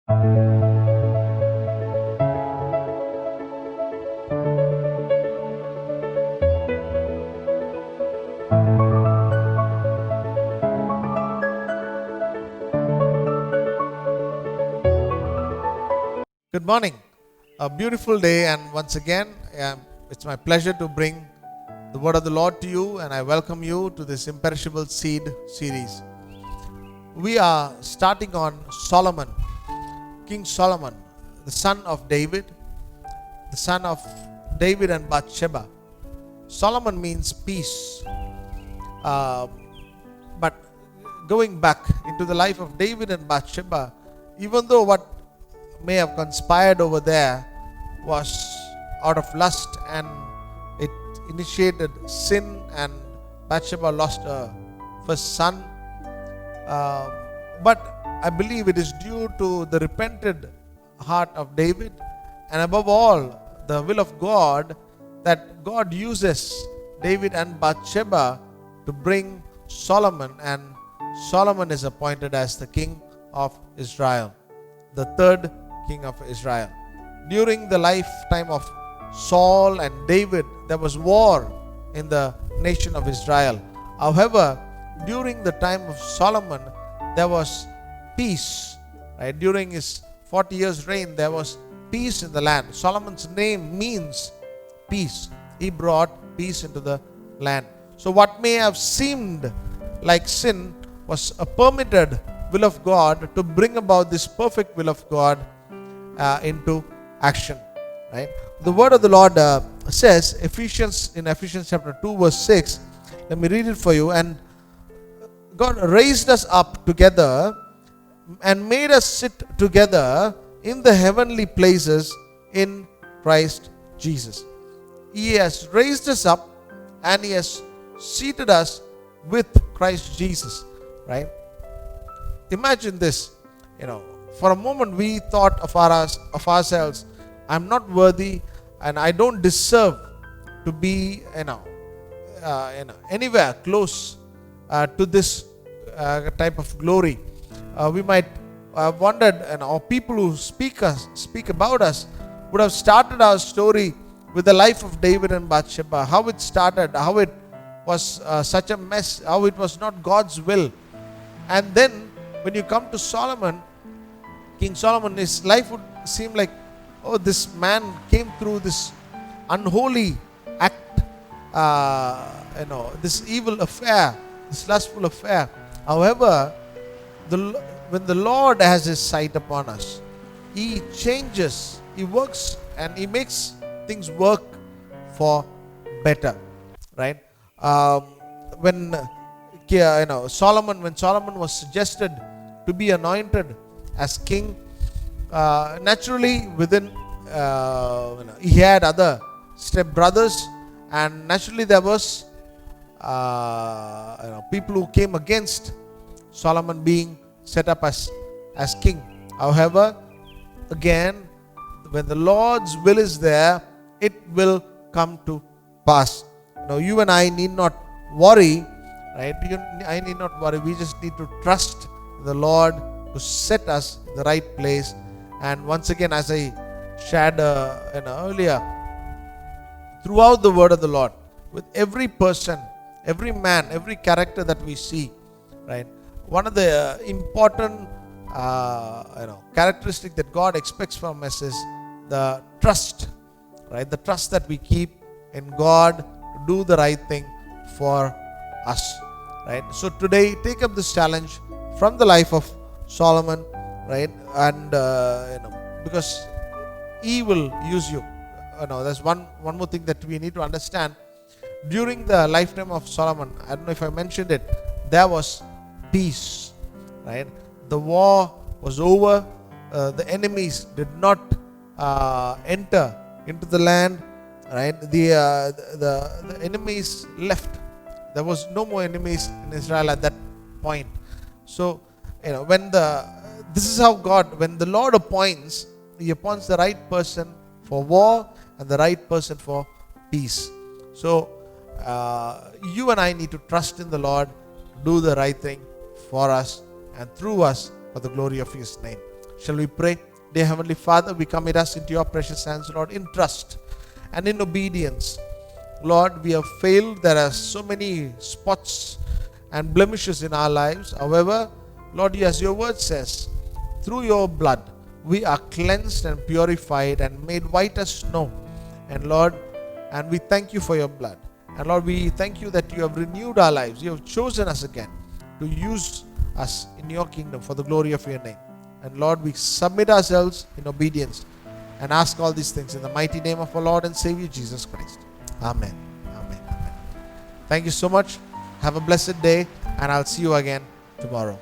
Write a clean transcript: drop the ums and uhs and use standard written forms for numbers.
Good morning. A beautiful day, and once again, it's my pleasure to bring the word of the Lord to you, and I welcome you to this Imperishable Seed series. We are starting on Solomon, King Solomon, the son of David and Bathsheba. Solomon means peace. But going back into the life of David and Bathsheba, even though what may have conspired over there was out of lust and it initiated sin, and Bathsheba lost her first son, but I believe it is due to the repented heart of David, and above all the will of God, that God uses David and Bathsheba to bring Solomon, and Solomon is appointed as the king of Israel, the third king of Israel. During the lifetime of Saul and David, there was war in the nation of Israel. However, during the time of Solomon, there was peace. Right? During his 40 years reign, there was peace in the land. Solomon's name means peace. He brought peace into the land. So what may have seemed like sin was a permitted will of God to bring about this perfect will of God into action. Right? The word of the Lord says, in Ephesians chapter 2 verse 6, let me read it for you. And God raised us up together and made us sit together in the heavenly places in Christ Jesus. He has raised us up and He has seated us with Christ Jesus. Right? Imagine this, for a moment we thought of ourselves, I'm not worthy and I don't deserve to be anywhere close to this type of glory. We might have wondered, or people who speak about us would have started our story with the life of David and Bathsheba, how it started, how it was such a mess, how it was not God's will. And then when you come to Solomon, King Solomon, his life would seem like, oh, this man came through this unholy act, this evil affair, this lustful affair. However, when the Lord has His sight upon us, He changes, He works, and He makes things work for better. Right? When Solomon was suggested to be anointed as king, naturally within he had other step brothers, and naturally there was people who came against Solomon being set up as king. However, again, when the Lord's will is there, it will come to pass. You and I need not worry, right? I need not worry. We just need to trust the Lord to set us in the right place. And once again, as I shared earlier, throughout the word of the Lord, with every person, every man, every character that we see, right? One of the important characteristic that God expects from us is the trust, right? The trust that we keep in God to do the right thing for us, right? So today, take up this challenge from the life of Solomon, right? And because He will use you. There's one more thing that we need to understand. During the lifetime of Solomon, I don't know if I mentioned it, there was peace, right? The war was over. The enemies did not enter into the land, right? The enemies left. There was no more enemies in Israel at that point. So, this is how God, when the Lord appoints, He appoints the right person for war and the right person for peace. So, you and I need to trust in the Lord to do the right thing for us and through us for the glory of His name. Shall we pray? Dear Heavenly Father, we commit us into your precious hands, Lord, in trust and in obedience. Lord, we have failed. There are so many spots and blemishes in our lives. However, Lord, as your word says, through your blood, we are cleansed and purified and made white as snow. And Lord, and we thank you for your blood. And Lord, we thank you that you have renewed our lives. You have chosen us again to use us in your kingdom for the glory of your name. And Lord, we submit ourselves in obedience and ask all these things in the mighty name of our Lord and Savior Jesus Christ. Amen. Amen. Amen. Thank you so much. Have a blessed day, and I'll see you again tomorrow.